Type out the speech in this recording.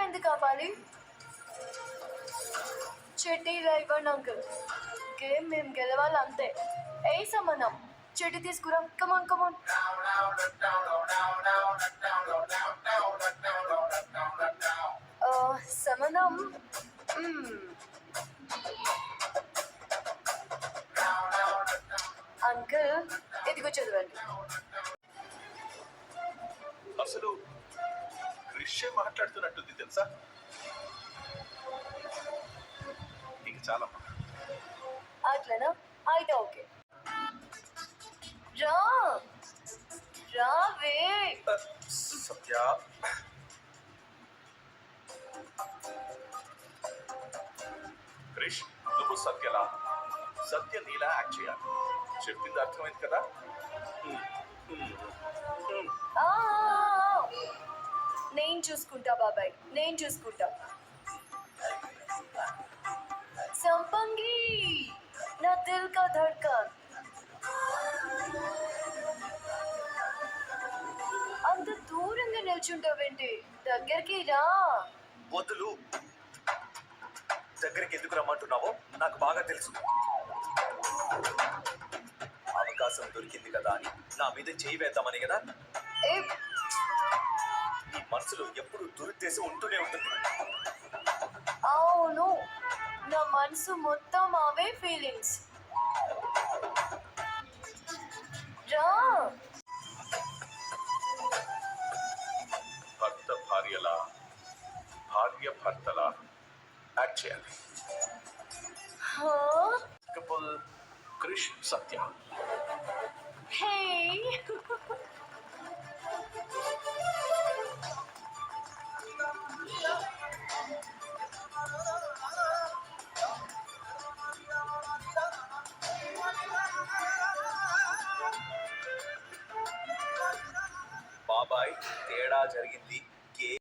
ఎందుకు కావాలి? చెట్టీలా ఇవ్వండి అంకుల్. గేమ్ మేము గెలవాలి అంతే. ఏ సంబంధం? చెట్టు తీసుకురా. కమాన్ కమాన్. సంబంధం అంకుల్ ఇదిగో చదవండి. అసలు క్రిషే మాట్లాడుతున్నట్టుంది తెలుసా? ఇక చాలా అట్లనా? అయితే ఓకే. రా రావే. సత్య, క్రిష్ నువ్వు సత్య నీలా యాక్ట్ చేయాలి. చెప్పింది అర్థమైంది కదా? నేను చూసుకుంటా బాబాయ్, నేను చూసుకుంటా. సంపంగి నా దిల్ కా ధడ్కన్. అంత దూరంగా నిల్చుంటావేంటి? దగ్గరికి రా. వదులు. దగ్గరికి ఎందుకు రమ్మంటున్నావో నాకు బాగా తెలుసు. అవకాశం దొరికింది కదా అని నా మీద చేయి వేద్దామని కదా. నీ మనసులో ఎప్పుడు దురుద్దేశం ఉంటూనే ఉంటుంది. అవును, నా మనసు మొత్తం అవే ఫీలింగ్స్. రా. భర్త భార్యలా, భార్య భర్తలా యాక్ట్ చేయాలి. కపుల్ క్రిష్ సత్య. హే బాబాయ్ తేడా జరిగింది